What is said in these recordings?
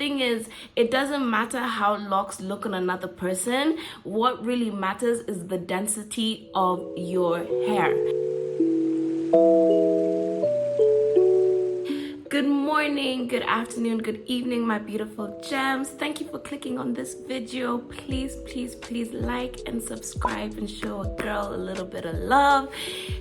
thing is, it doesn't matter how locks look on another person. What really matters is the density of your hair. Good morning, good afternoon, good evening, my beautiful gems. Thank you for clicking on this video. Please like and subscribe and show a girl a little bit of love.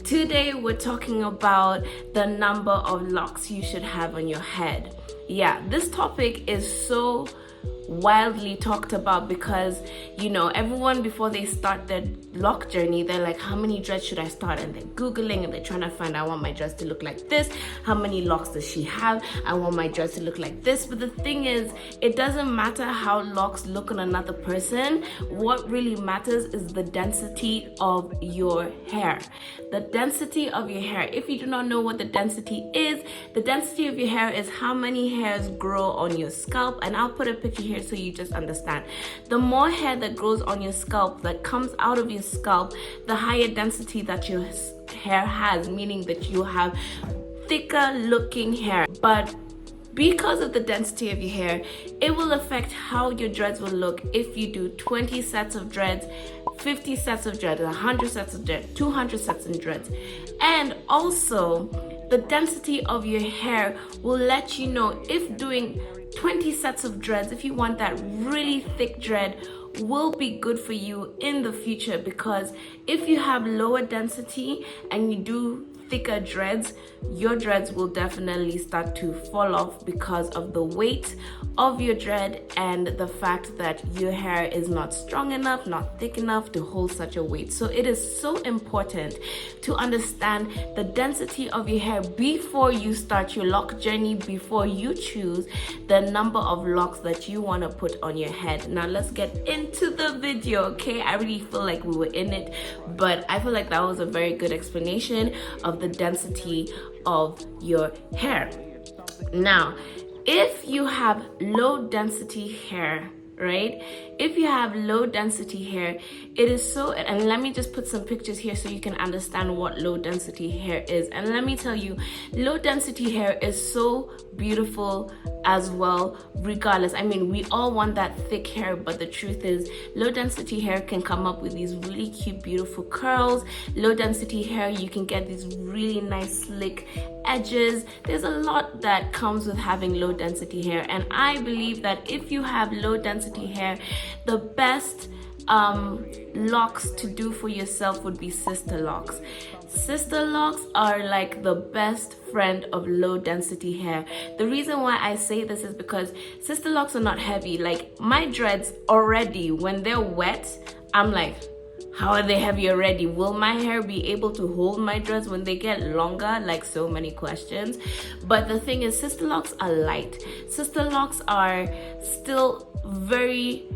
Today we're talking about the number of locks you should have on your head. Yeah, this topic is so wildly talked about because, you know, everyone before they start their lock journey, they're like, how many dreads should I start? And they're googling and they're trying to find, I want my dreads to look like this. How many locks does she have? I want my dreads to look like this. But the thing is, it doesn't matter how locks look on another person. What really matters is the density of your hair. The density of your hair. If you do not know what the density is, the density of your hair is how many hairs grow on your scalp. And I'll put a picture here so you just understand. The more hair that grows on your scalp, that comes out of your scalp, the higher density that your hair has, meaning that you have thicker looking hair. But because of the density of your hair, it will affect how your dreads will look if you do 20 sets of dreads, 50 sets of dreads, 100 sets of dreads, 200 sets of dreads. And also, the density of your hair will let you know if doing 20 sets of dreads, if you want that really thick dread, will be good for you in the future. Because if you have lower density and you do thicker dreads, your dreads will definitely start to fall off because of the weight of your dread and the fact that your hair is not strong enough, not thick enough to hold such a weight. So it is so important to understand the density of your hair before you start your lock journey, before you choose the number of locks that you want to put on your head. Now let's get into the video, okay? I really feel like we were in it, but I feel like that was a very good explanation of the density of your hair. Now, if you have low density hair, right? If you have low density hair, it is so, and let me just put some pictures here so you can understand what low density hair is. And let me tell you, low density hair is so beautiful as well, regardless. I mean, we all want that thick hair, but the truth is, low density hair can come up with these really cute, beautiful curls. Low density hair, you can get these really nice, slick edges. There's a lot that comes with having low density hair, and I believe that if you have low density hair, the best locks to do for yourself would be sister locks. Sister locks are like the best friend of low density hair. The reason why I say this is because sister locks are not heavy. Like my dreads already, when they're wet, I'm like, how are they heavy already? Will my hair be able to hold my dreads when they get longer? Like, so many questions. But the thing is, sister locks are light. Sister locks are still very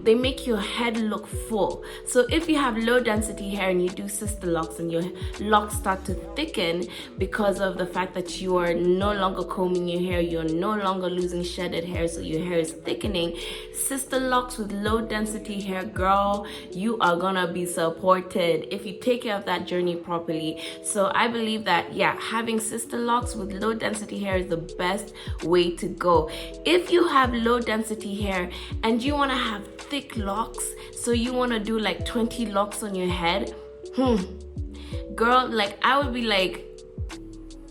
they make your head look full. So if you have low density hair and you do sister locks and your locks start to thicken because of the fact that you are no longer combing your hair, you're no longer losing shedded hair, so your hair is thickening, sister locks with low density hair, girl, you are gonna be supported if you take care of that journey properly. So I believe that, yeah, having sister locks with low density hair is the best way to go. If you have low density hair and you want to have thick locks, so you want to do like 20 locks on your head, girl, like I would be like,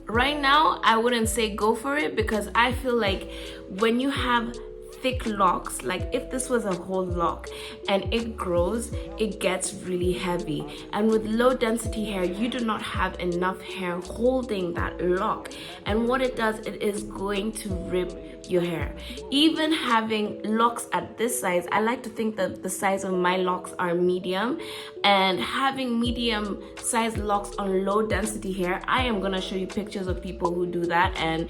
right now I wouldn't say go for it, because I feel like when you have thick locks, like if this was a whole lock and it grows, it gets really heavy. And with low density hair, you do not have enough hair holding that lock, and what it does, it is going to rip your hair. Even having locks at this size, I like to think that the size of my locks are medium, and having medium size locks on low density hair, I am gonna show you pictures of people who do that, and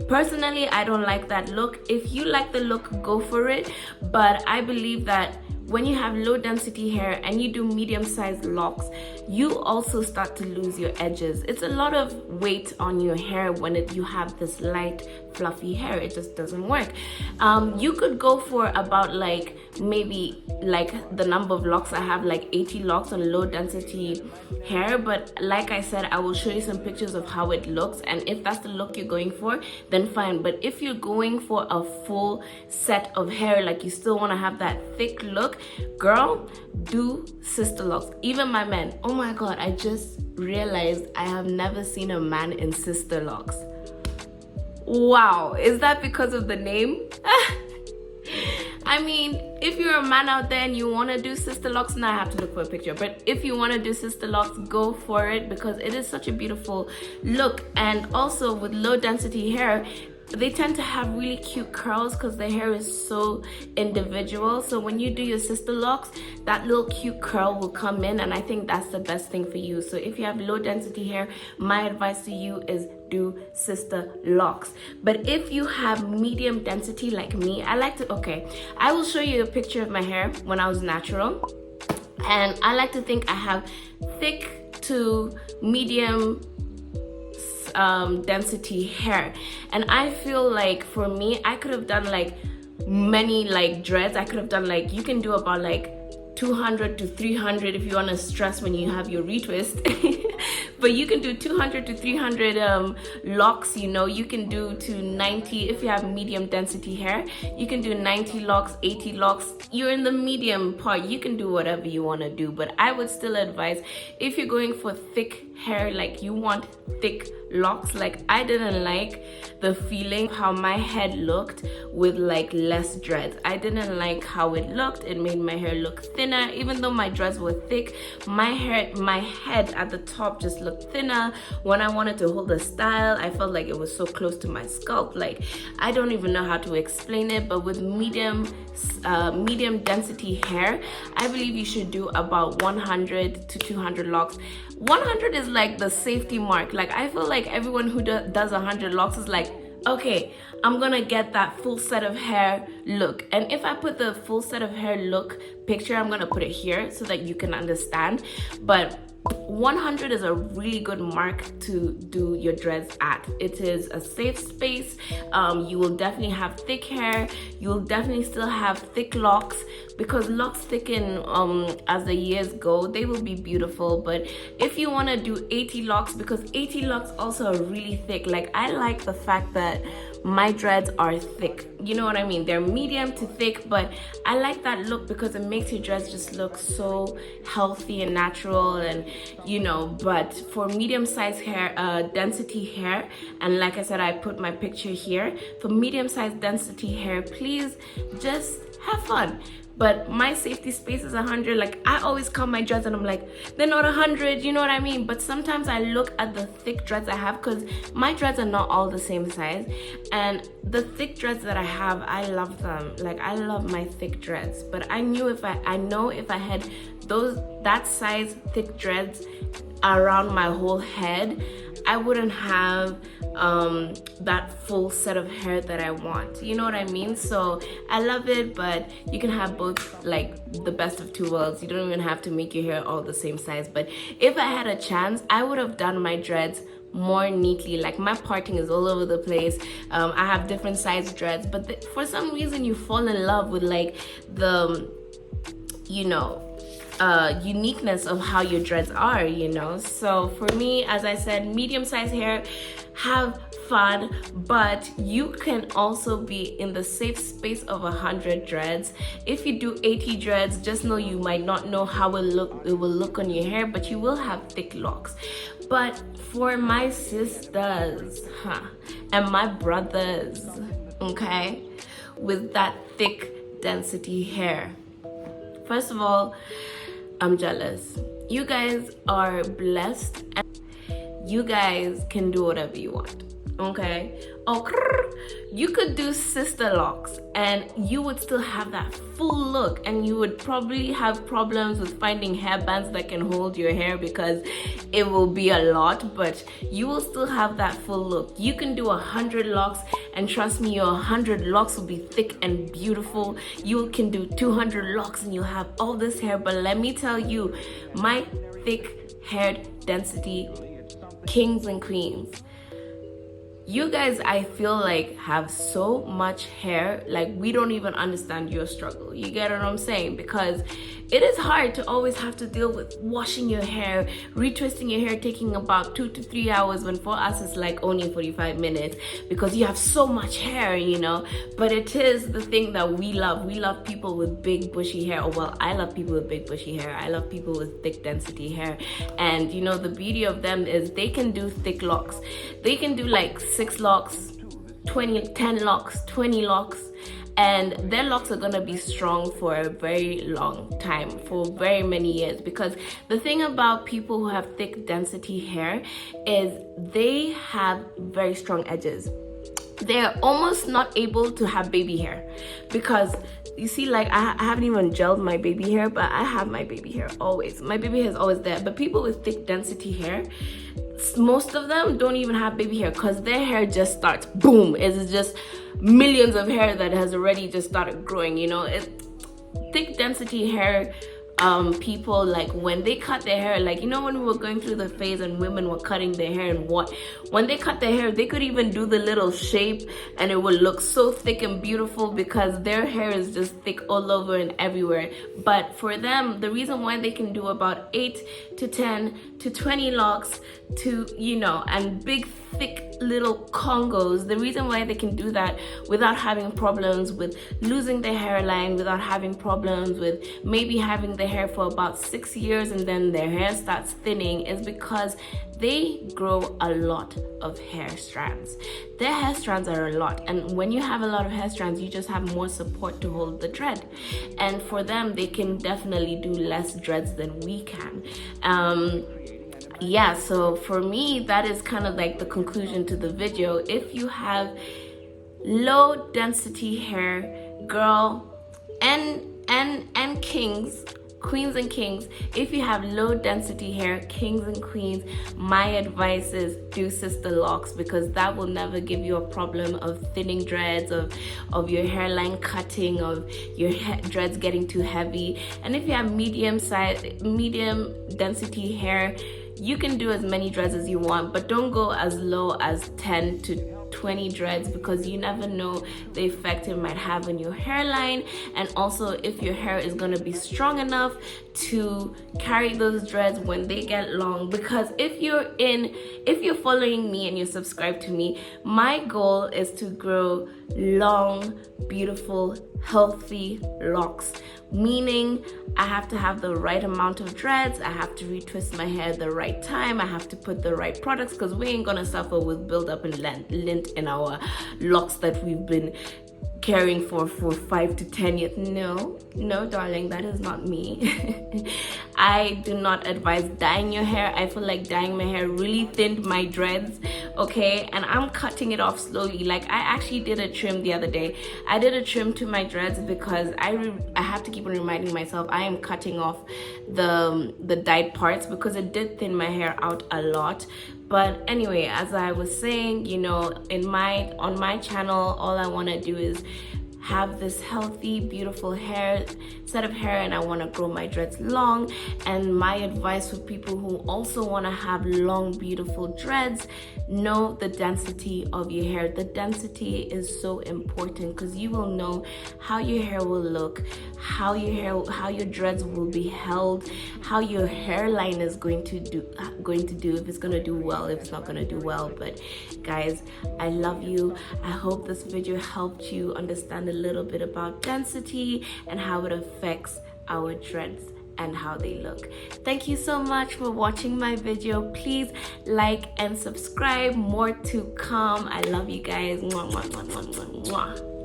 personally I don't like that look. If you like the look, go for it, but I believe that when you have low density hair and you do medium sized locks, you also start to lose your edges. It's a lot of weight on your hair when you have this light fluffy hair. It just doesn't work. You could go for about like maybe like the number of locks I have, like 80 locks on low density hair. But like I said, I will show you some pictures of how it looks, and if that's the look you're going for, then fine. But if you're going for a full set of hair, like you still want to have that thick look, girl, do sister locks. Even my men, oh my god, I just realized I have never seen a man in sister locks. Wow, is that because of the name? I mean, if you're a man out there and you want to do sister locks, now I have to look for a picture, but if you want to do sister locks, go for it, because it is such a beautiful look. And also with low density hair, they tend to have really cute curls because their hair is so individual. So when you do your sister locks, that little cute curl will come in, and I think that's the best thing for you. So if you have low density hair, my advice to you is do sister locks. But if you have medium density like me, I like to, okay, I will show you a picture of my hair when I was natural, and I like to think I have thick to medium density hair. And I feel like for me, I could have done like many like dreads. I could have done like, you can do about like 200 to 300 if you want to stress when you have your retwist. But you can do 200 to 300 locks, you know. You can do to 90 if you have medium density hair. You can do 90 locks, 80 locks. You're in the medium part, you can do whatever you want to do. But I would still advise, if you're going for thick hair, like you want thick locks, like I didn't like the feeling how my head looked with like less dreads. I didn't like how it looked. It made my hair look thinner. Even though my dreads were thick, my head at the top just looked thinner. When I wanted to hold a style, I felt like it was so close to my scalp. Like, I don't even know how to explain it. But with medium density hair, I believe you should do about 100 to 200 locks. 100 is like the safety mark. Like, I feel like everyone who does 100 locks is like, okay, I'm gonna get that full set of hair look. And if I put the full set of hair look picture, I'm gonna put it here so that you can understand. But 100 is a really good mark to do your dreads at. It is a safe space. You will definitely have thick hair. You will definitely still have thick locks, because locks thicken as the years go. They will be beautiful. But if you want to do 80 locks, because 80 locks also are really thick. Like, I like the fact that my dreads are thick, you know what I mean? They're medium to thick, but I like that look because it makes your dreads just look so healthy and natural, and you know. But for medium sized hair, density hair, and like I said, I put my picture here, for medium sized density hair, please just have fun. But my safety space is 100. Like, I always count my dreads and I'm like, they're not 100, you know what I mean? But sometimes I look at the thick dreads I have, because my dreads are not all the same size. And the thick dreads that I have, I love them. Like, I love my thick dreads. But I know if I had that size thick dreads around my whole head, I wouldn't have that full set of hair that I want, you know what I mean? So I love it, but you can have both, like the best of two worlds. You don't even have to make your hair all the same size. But if I had a chance, I would have done my dreads more neatly. Like, my parting is all over the place. I have different size dreads, but for some reason you fall in love with like the, you know, uniqueness of how your dreads are, you know. So for me, as I said, medium sized hair, have fun, but you can also be in the safe space of 100 dreads. If you do 80 dreads, just know you might not know how it will look on your hair, but you will have thick locks. But for my sisters and my brothers, okay, with that thick density hair, first of all, I'm jealous. You guys are blessed and you guys can do whatever you want, okay? Oh, you could do sister locks and you would still have that full look, and you would probably have problems with finding hairbands that can hold your hair because it will be a lot, but you will still have that full look. You can do 100 locks, and trust me, your 100 locks will be thick and beautiful. You can do 200 locks and you'll have all this hair. But let me tell you, my thick haired density kings and queens, You guys, I feel like, have so much hair, like we don't even understand your struggle. You get what I'm saying? Because it is hard to always have to deal with washing your hair, retwisting your hair, taking about 2 to 3 hours, when for us it's like only 45 minutes because you have so much hair, you know. But it is the thing that we love. We love people with big bushy hair. Oh, well, I love people with big bushy hair. I love people with thick density hair. And you know, the beauty of them is they can do thick locks. They can do like 6 locks, 10 locks, 20 locks, and their locks are gonna be strong for a very long time, for very many years. Because the thing about people who have thick density hair is they have very strong edges. They're almost not able to have baby hair, because you see, like I haven't even gelled my baby hair, but I have my baby hair always. My baby hair is always there. But people with thick density hair, most of them don't even have baby hair, because their hair just starts boom. It's just millions of hair that has already just started growing, you know. Thick density hair people, like when they cut their hair, like, you know, when we were going through the phase and women were cutting their hair, and when they cut their hair, they could even do the little shape and it would look so thick and beautiful because their hair is just thick all over and everywhere. But for them, the reason why they can do about 8 to 10 to 20 locks to, you know, and big thick little congos, the reason why they can do that without having problems with losing their hairline, without having problems with maybe having the hair for about 6 years and then their hair starts thinning, is because they grow a lot of hair strands. Their hair strands are a lot, and when you have a lot of hair strands, you just have more support to hold the dread. And for them, they can definitely do less dreads than we can. Yeah, so for me, that is kind of like the conclusion to the video. If you have low density hair, girl, and kings, queens and kings, if you have low density hair, kings and queens, my advice is do sister locks, because that will never give you a problem of thinning dreads, of your hairline cutting, of your dreads getting too heavy. And if you have medium density hair, you can do as many dreads as you want, but don't go as low as 10 to 20 dreads, because you never know the effect it might have on your hairline, and also if your hair is going to be strong enough to carry those dreads when they get long. Because if you're following me and you're subscribed to me, my goal is to grow long, beautiful, healthy locks, meaning I have to have the right amount of dreads, I have to retwist my hair at the right time, I have to put the right products, because we ain't gonna suffer with buildup and lint in our locks that we've been caring for 5 to 10 years. No darling, that is not me. I do not advise dyeing your hair. I feel like dyeing my hair really thinned my dreads, okay? And I'm cutting it off slowly. Like, I actually did a trim the other day. I did a trim to my dreads because I have to keep on reminding myself I am cutting off the dyed parts, because it did thin my hair out a lot. But anyway, as I was saying, you know, on my channel, all I want to do is have this healthy, beautiful set of hair, and I want to grow my dreads long. And my advice for people who also want to have long, beautiful dreads, know the density of your hair. The density is so important, because you will know how your hair will look, how your dreads will be held, how your hairline is going to do, if it's going to do well, if it's not going to do well. But guys, I love you. I hope this video helped you understand a little bit about density and how it affects our dreads and how they look. Thank you so much for watching my video. Please like and subscribe. More to come. I love you guys. Mwah, mwah, mwah, mwah, mwah.